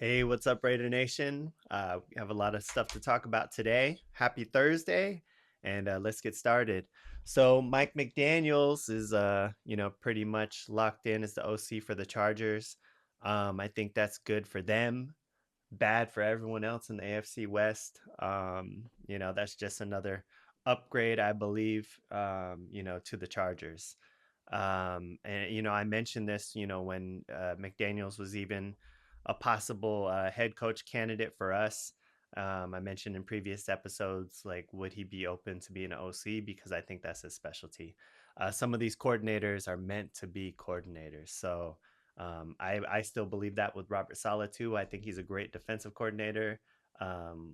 Hey, what's up, Raider Nation? We have a lot of stuff to talk about today. Happy Thursday, and let's get started. So, Mike McDaniels is, pretty much locked in as the OC for the Chargers. I think that's good for them, bad for everyone else in the AFC West. That's just another upgrade, I believe, to the Chargers. I mentioned this, when McDaniels was even a possible head coach candidate for us. I mentioned in previous episodes, like, would he be open to being an OC? Because I think that's his specialty. Some of these coordinators are meant to be coordinators. So I still believe that with Robert Saleh, too. I think he's a great defensive coordinator.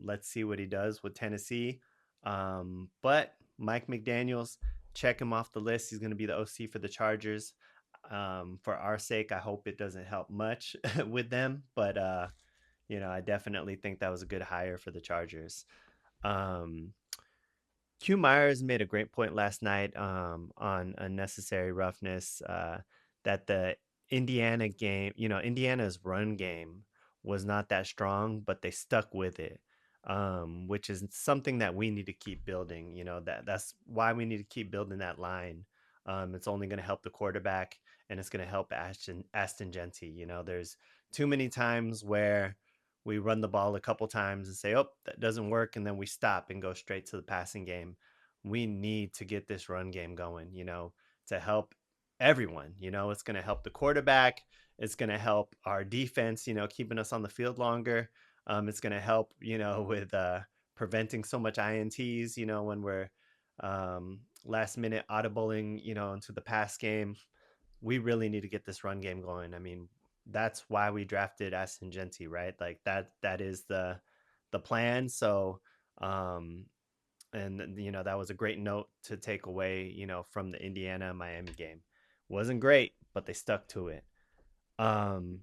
Let's see what he does with Tennessee. But Mike McDaniels, check him off the list. He's going to be the OC for the Chargers. For our sake, I hope it doesn't help much with them, but I definitely think that was a good hire for the Chargers. Um, Q Myers made a great point last night on unnecessary roughness, that the Indiana game, Indiana's run game was not that strong, but they stuck with it, which is something that we need to keep building. That's why we need to keep building that line. It's only going to help the quarterback, and it's going to help Aston Genty. There's too many times where we run the ball a couple times and say, "Oh, that doesn't work," and then we stop and go straight to the passing game. We need to get this run game going, to help everyone. It's going to help the quarterback. It's going to help our defense, keeping us on the field longer. It's going to help, with preventing so much INTs, when we're last minute audibling, into the pass game. We really need to get this run game going. I mean, that's why we drafted Aston Genty, right? Like that is the plan. So um and that was a great note to take away, from the Indiana Miami game. Wasn't great, but they stuck to it. Um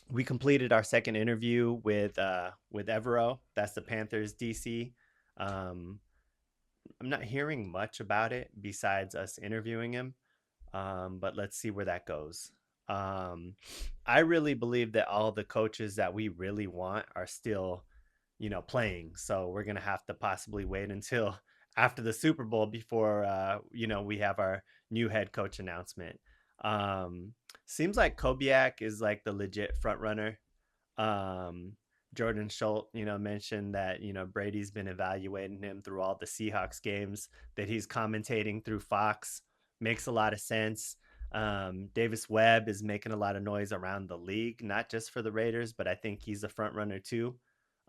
we completed our second interview with Evero. That's the Panthers DC. Um I'm not hearing much about it besides us interviewing him. But let's see where that goes. Um, I really believe that all the coaches that we really want are still, playing. So we're gonna have to possibly wait until after the Super Bowl before we have our new head coach announcement. Um, Seems like Kobiak is like the legit front runner. Um, Jordan Schultz, mentioned that Brady's been evaluating him through all the Seahawks games that he's commentating through Fox. Makes a lot of sense. Davis Webb is making a lot of noise around the league, not just for the Raiders, but I think he's a front runner too.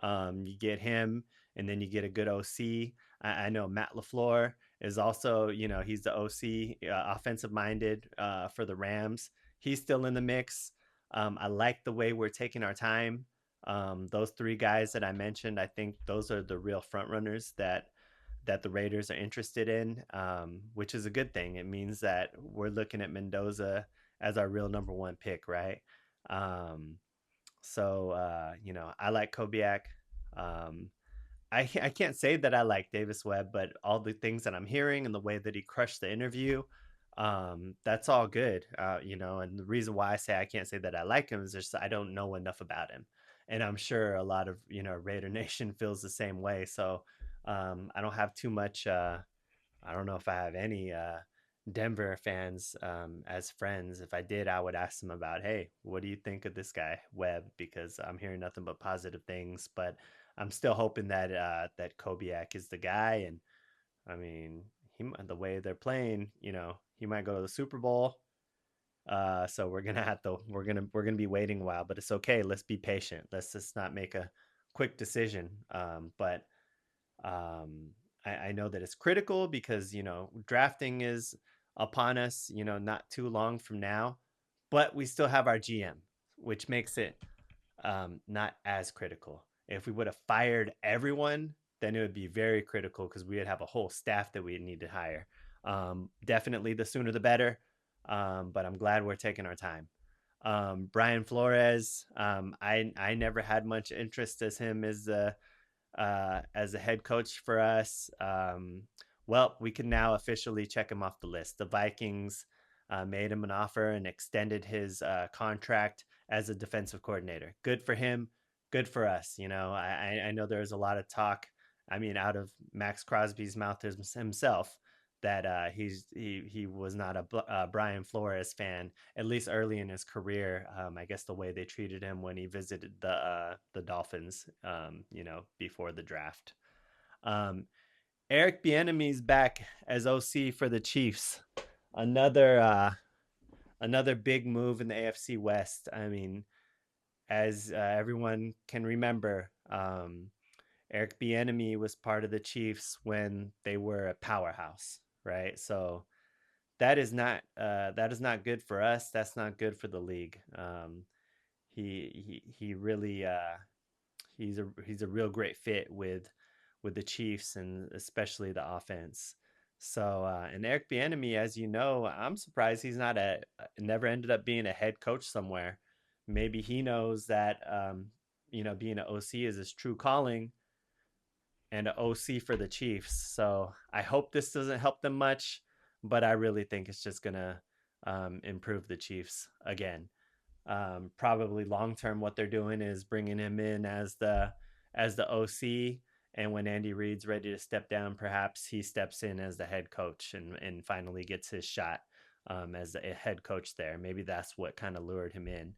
You get him, and then you get a good OC. I know Matt LaFleur is also, he's the OC, offensive minded, for the Rams. He's still in the mix. I like the way we're taking our time. Those three guys that I mentioned, I think those are the real front runners that the Raiders are interested in, which is a good thing. It means that we're looking at Mendoza as our real number one pick, right? Um, I like Kobiak. Um, I can't say that I like Davis Webb, but all the things that I'm hearing and the way that he crushed the interview, that's all good. And the reason why I say I can't say that I like him is just I don't know enough about him. And I'm sure a lot of, Raider Nation feels the same way. So I don't have too much, I don't know if I have any Denver fans as friends. If I did, I would ask them about, hey, what do you think of this guy Webb? Because I'm hearing nothing but positive things. But I'm still hoping that that Kobiak is the guy. And I mean, the way they're playing, he might go to the Super Bowl. So we're gonna be waiting a while, but it's okay. Let's be patient. Let's just not make a quick decision. But I know that it's critical because drafting is upon us, not too long from now, but we still have our GM, which makes it not as critical. If we would have fired everyone, then it would be very critical because we would have a whole staff that we need to hire. Definitely the sooner the better, but I'm glad we're taking our time. Brian Flores, I never had much interest as him as a head coach for us. Well, we can now officially check him off the list. The Vikings made him an offer and extended his contract as a defensive coordinator. Good for him. good for us. I know there's a lot of talk. I mean, out of Max Crosby's mouth himself, that he was not a Brian Flores fan, at least early in his career. I guess the way they treated him when he visited the Dolphins, before the draft. Um, Eric Bieniemy's back as OC for the Chiefs. Another another big move in the AFC West. I mean, as everyone can remember, Eric Bieniemy was part of the Chiefs when they were a powerhouse, right? So that is not good for us. That's not good for the league. He really he's a real great fit with the Chiefs and especially the offense. So and Eric Bieniemy, as you know, I'm surprised he's not a never ended up being a head coach somewhere. Maybe he knows that being an OC is his true calling, and an OC for the Chiefs. So I hope this doesn't help them much, but I really think it's just gonna improve the Chiefs again. Probably long term, what they're doing is bringing him in as the OC, and when Andy Reid's ready to step down, perhaps he steps in as the head coach and finally gets his shot as a head coach there. Maybe that's what kind of lured him in.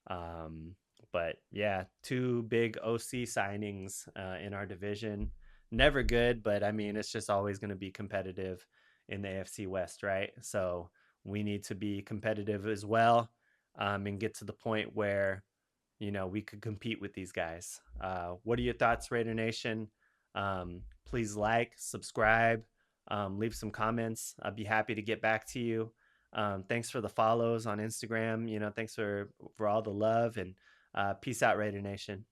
Um, but yeah, two big OC signings in our division. Never good, but I mean, it's just always going to be competitive in the AFC West, right? So we need to be competitive as well, and get to the point where we could compete with these guys. What are your thoughts, Raider Nation? Please like, subscribe, leave some comments. I'd be happy to get back to you. Thanks for the follows on Instagram. Thanks for all the love, and peace out, Raider Nation.